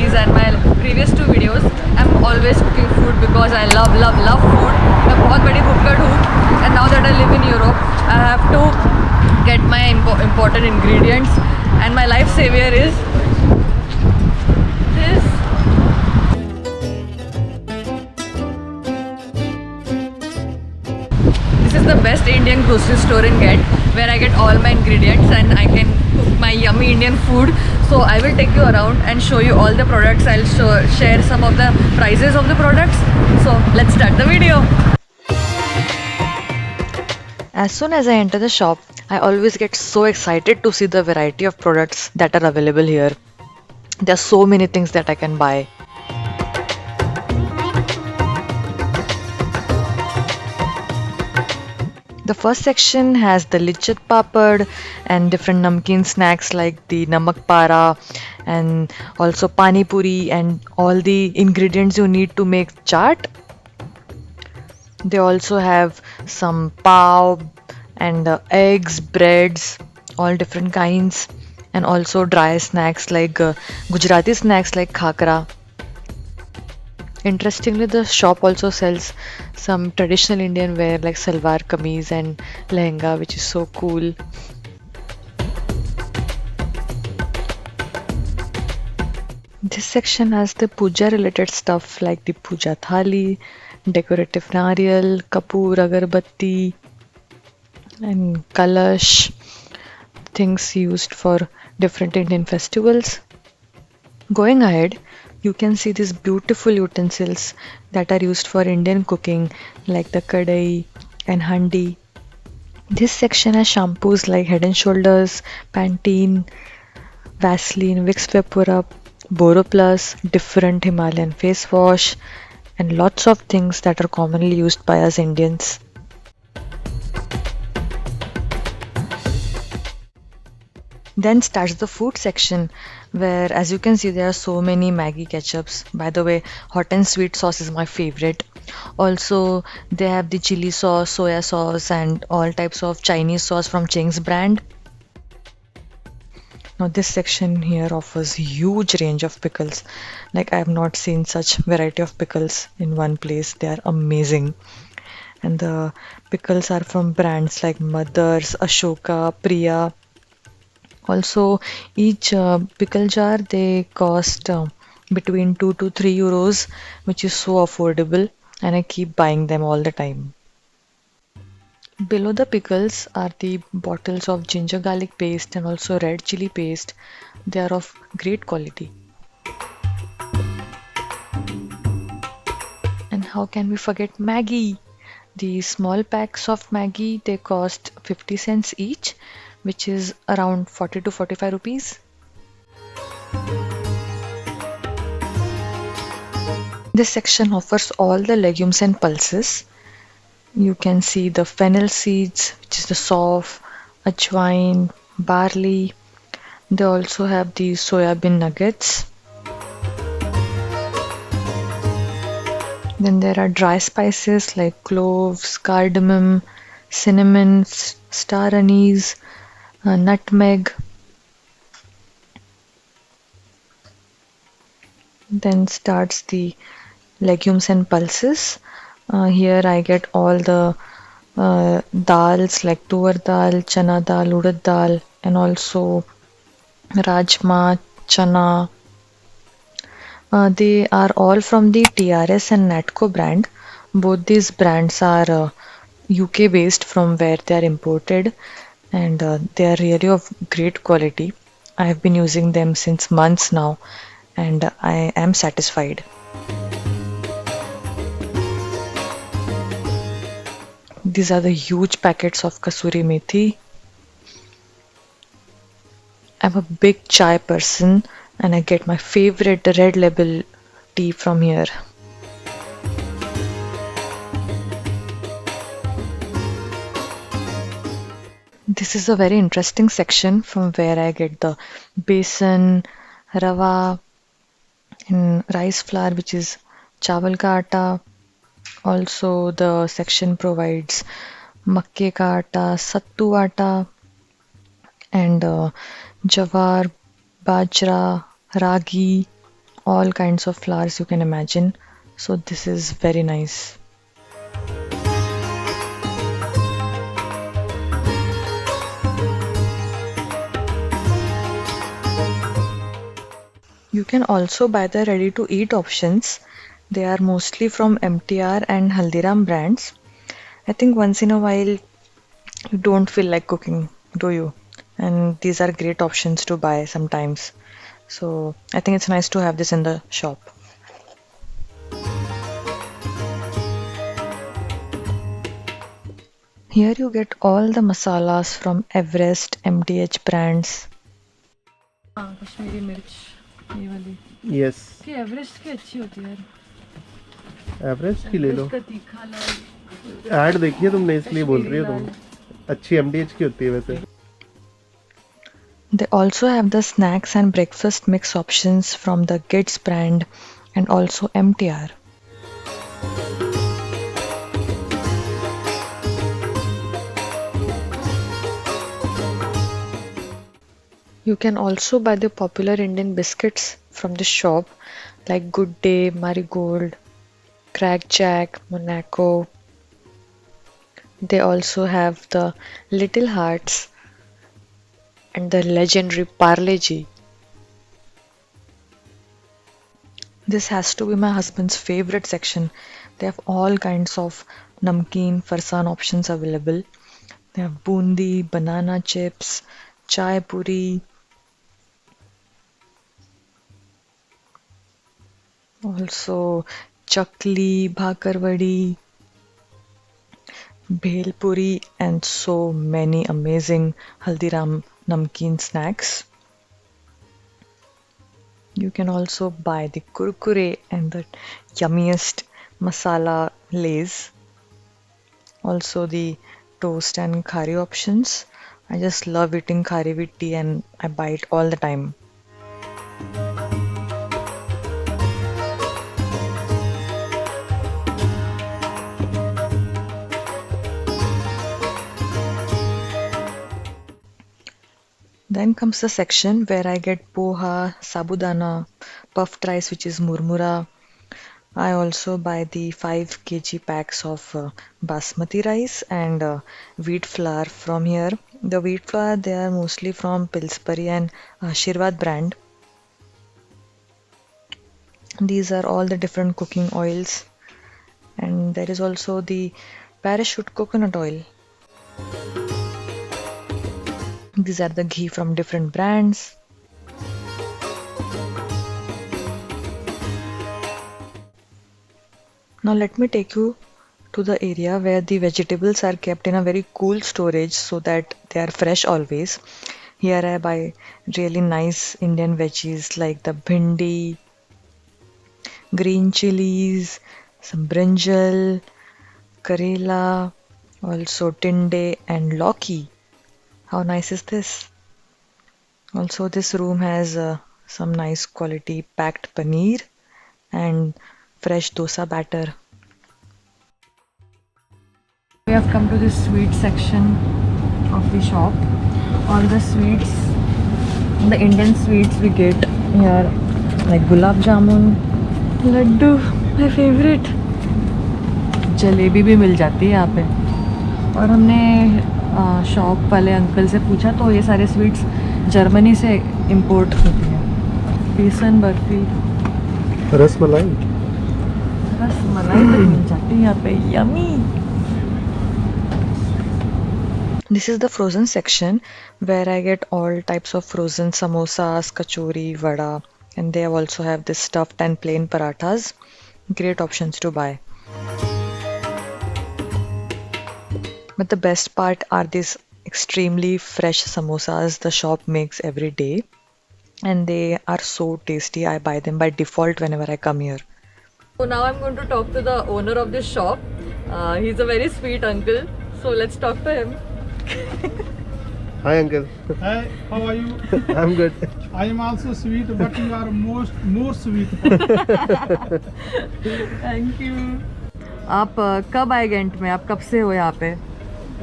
recipes and my previous 2 videos, I'm always cooking food because I love food. मैं बहुत बड़ी बुक्कड़ हूँ, and now that I live in Europe, I have to get my important ingredients, and my life savior is this. This is the best Indian grocery store in Get, where I get all my ingredients and I can cook my yummy Indian food. So I will take you around and show you all the products. I'll share some of the prices of the products. So let's start the video. As soon as I enter the shop, I always get so excited to see the variety of products that are available here. There are so many things that I can buy. The first section has the lichet papad and different namkeen snacks like the namak para and also pani puri and all the ingredients you need to make chaat. They also have some pav and eggs, breads, all different kinds, and also dry snacks like Gujarati snacks like khakra. Interestingly, the shop also sells some traditional Indian wear like salwar kameez and lehenga, which is so cool. This section has the puja related stuff like the puja thali, decorative nariyal, kapoor, agarbatti, and kalash, things used for different Indian festivals. Going ahead, you can see these beautiful utensils that are used for Indian cooking like the kadai and handi. This section has shampoos like Head and Shoulders, Pantene, Vaseline, Vicks Vapora, Boroplus, different Himalayan face wash, and lots of things that are commonly used by us Indians. Then starts the food section where, as you can see, there are so many Maggi ketchups. By the way, hot and sweet sauce is my favorite. Also, they have the chili sauce, soya sauce, and all types of Chinese sauce from Ching's brand. Now, this section here offers huge range of pickles. Like I have not seen such variety of pickles in one place. They are amazing. And the pickles are from brands like Mother's, Ashoka, Priya. Also, each pickle jar they cost between 2 to 3 euros, which is so affordable, and I keep buying them all the time. Below the pickles are the bottles of ginger garlic paste and also red chili paste. They are of great quality. And how can we forget Maggi? The small packs of Maggi they cost 50 cents each, which is around 40 to 45 rupees. This section offers all the legumes and pulses. You can see the fennel seeds, which is the sauf, ajwain, barley. They also have the soybean nuggets. Then there are dry spices like cloves, cardamom, cinnamon, star anise, nutmeg. Then starts the legumes and pulses. Here I get all the dals like tuvar dal, chana dal, urad dal, and also rajma, chana. They are all from the TRS and Natco brand. Both these brands are UK based from where they are imported, and they are really of great quality. I have been using them since months now, and I am satisfied. These are the huge packets of kasuri methi. I'm a big chai person and I get my favorite red label tea from here. This is a very interesting section from where I get the besan, rava, and rice flour, which is chawal ka atta. Also, the section provides makke ka atta, sattu atta, and jawar, bajra, ragi, all kinds of flowers you can imagine. So this is very nice. You can also buy the ready to eat options. They are mostly from MTR and Haldiram brands. I think once in a while you don't feel like cooking, do you? And these are great options to buy sometimes. So I think it's nice to have this in the shop. Here you get all the masalas from Everest, MTH brands. Kashmiri मिर्च ये वाली yes कि Everest की अच्छी होती है यार। Everest की ले लो। इसका तीखा लाल ऐड देखिए तुमने इसलिए बोल रही हो तुम। अच्छी एमडीएच की होती है वैसे। They also have the snacks and breakfast mix options from the Gids brand and also MTR. You can also buy the popular Indian biscuits from the shop like Good Day, Marigold, Crack Jack, Monaco. They also have the Little Hearts and the legendary Parle G. This has to be my husband's favorite section. They have all kinds of namkeen, farsan options available. They have bundi, banana chips, chai puri, also chakli, bhakarwadi, bhel puri, and so many amazing Haldiram namkeen snacks. You can also buy the kurkure and the yummiest masala lays. Also the toast and khari options. I just love eating khari with tea and I buy it all the time. Then comes the section where I get poha, sabudana, puffed rice which is murmura. I also buy the 5 kg packs of basmati rice and wheat flour from here. The wheat flour they are mostly from Pillsbury and Ashirwad brand. These are all the different cooking oils and there is also the parachute coconut oil. These are the ghee from different brands. Now let me take you to the area where the vegetables are kept in a very cool storage so that they are fresh always. Here I buy really nice Indian veggies like the bhindi, green chilies, some brinjal, karela, also tinde and lauki. How nice is this? Also this room has some nice quality packed paneer and fresh dosa batter. We have come to this sweet section of the shop. All the sweets, the Indian sweets we get here like gulab jamun, laddu, my favorite. Jalebi भी मिल जाती है यहाँ पे और हमने shop वाले uncle से पूछा तो ये सारे स्वीट्स जर्मनी से इंपोर्ट होती हैं। बेसन बर्फी, रसमलाई तो मिल जाती है यहाँ पे। Yummy. This is the frozen section where I get all types of frozen samosas, kachori, vada, and they also have this stuffed and plain parathas. Great options to buy. But the best part are these extremely fresh samosas the shop makes every day. And they are so tasty. I buy them by default whenever I come here. So now I'm going to talk to the owner of this shop. He's a very sweet uncle. So let's talk to him. Hi uncle. Hi, how are you? I'm good. I am also sweet, but you are more sweet. Thank you. आप कब आए giant में? आप कब से हो यहाँ पे?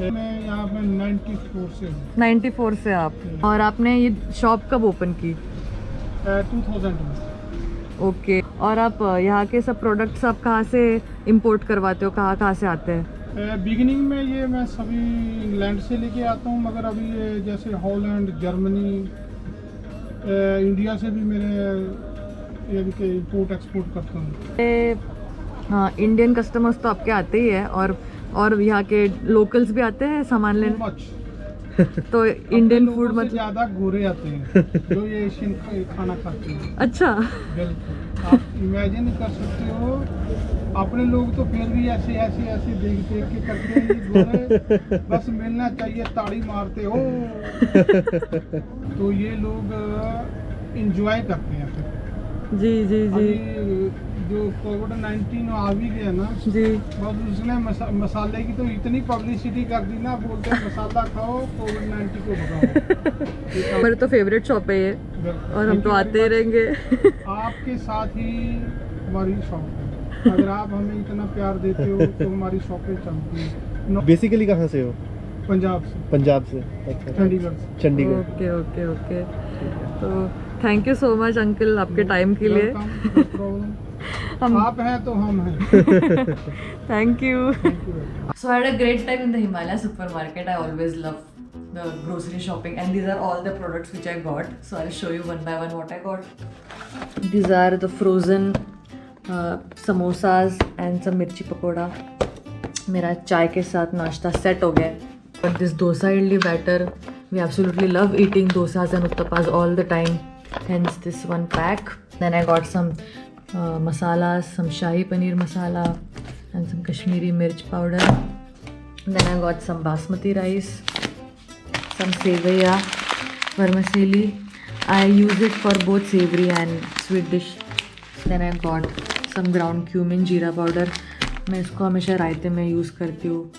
मैं यहाँ पे 94 से हूँ। 94 से आप। और आपने ये शॉप कब ओपन की? 2000 में। ओके, और आप यहाँ के सब प्रोडक्ट्स आप कहाँ से इंपोर्ट करवाते हो, कहाँ कहाँ से आते हैं? बिगिनिंग में ये मैं सभी इंग्लैंड से लेके आता हूँ, मगर अभी ये जैसे हॉलैंड, जर्मनी, इंडिया से भी मेरे ये के इंपोर्ट एक्सपोर्ट करता हूँ। हाँ, इंडियन कस्टमर्स तो आपके आते ही है, और यहाँ के लोकल्स भी आते हैं सामान लेने, मच तो इंडियन फूड मतलब ज़्यादा गोरे आते हैं जो ये एशियन खाना खाते हैं। अच्छा। बिल्कुल, आप इमेजिन कर सकते हो, अपने लोग तो फिर भी ऐसे ऐसे ऐसे देख देख के करते हैं, ये गोरे बस मिलना चाहिए ताड़ी मारते हो। तो ये लोग इंजॉय करते हैं फिर। जी जी जी अभी जो कोविड-19 आ भी गया ना, जी। बस उसने मसाले की तो इतनी पब्लिसिटी कर दी ना, बोलते हैं मसाला खाओ कोविड-19 को भगाओ। हमारे तो फेवरेट शॉप है ये, बिल्कुल। और हम तो आते ही रहेंगे। आपके साथ ही हमारी शॉप है, अगर आप हमें इतना प्यार देते हो तो हमारी शॉपें चलती हैं। बेसिकली कहाँ से हो? पंजाब से, पंजाब से। अच्छा, चंडीगढ़ से। चंडीगढ़। ओके ओके ओके, तो thank you so much uncle आपके टाइम के लिए। Welcome, no problem. हम आप हैं तो हम हैं। Thank you. Thank you very much. So I had a great time in the Himalaya supermarket. I always love the grocery shopping, and these are all the products which I got. So I'll show you one by one what I got. These are the frozen samosas and some mirchi pakoda. मेरा चाय के साथ नाश्ता set हो गया. But this dosa idli batter, we absolutely love eating dosas and uttapas all the time. Hence this one pack. Then I got some masalas, some shahi paneer masala and some Kashmiri mirch powder. Then I got some basmati rice, some sevaya, vermicelli. I use it for both savory and sweet dish. Then I got some ground cumin jeera powder. मैं इसको हमेशा रायते में use करती हूँ.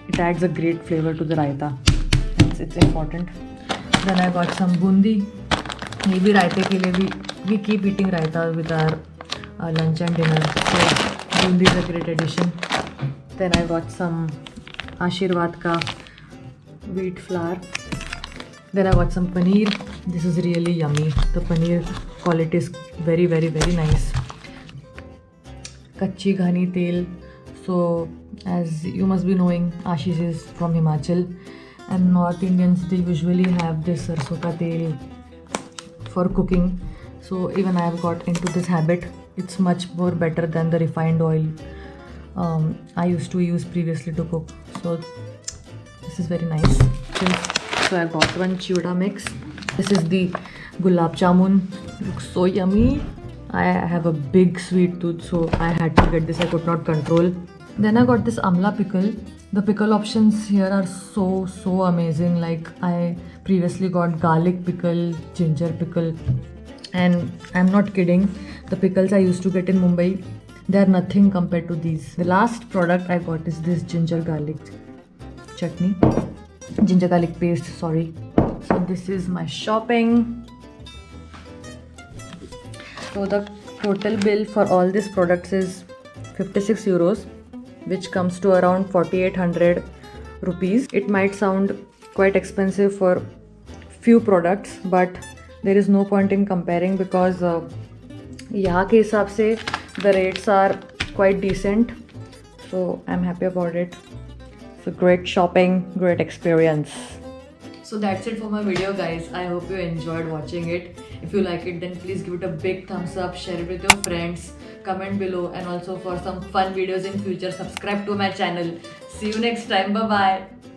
It adds a great flavor to the raita. It's important. Then I got some bundi. ये भी रायते के लिए भी, we keep eating raita with our lunch and dinner. So bundi is a great addition. Then I got some Ashirwad ka wheat flour. Then I got some paneer. This is really yummy. The paneer quality is very very very nice. Kachi ghani tel. So as you must be knowing, Ashish is from Himachal, and North Indians, they usually have this sarson ka tel for cooking. So even I have got into this habit. It's much more better than the refined oil I used to use previously to cook. So this is very nice. So I got one chuda mix. This is the gulab jamun. Looks so yummy. I have a big sweet tooth, so I had to get this. I could not control. Then I got this amla pickle. The pickle options here are so amazing. Like I previously got garlic pickle, ginger pickle, and I'm not kidding. The pickles I used to get in Mumbai, they are nothing compared to these. The last product I got is this ginger garlic chutney, ginger garlic paste. Sorry. So this is my shopping. So the total bill for all these products is 56 euros, which comes to around 4800 rupees. It might sound quite expensive for few products, but there is no point in comparing because यहाँ के हिसाब से the rates are quite decent. So I'm happy about it. So great shopping, great experience. So that's it for my video, guys. I hope you enjoyed watching it. If you like it, then please give it a big thumbs up, share it with your friends, comment below, and also for some fun videos in future, subscribe to my channel. See you next time. Bye bye.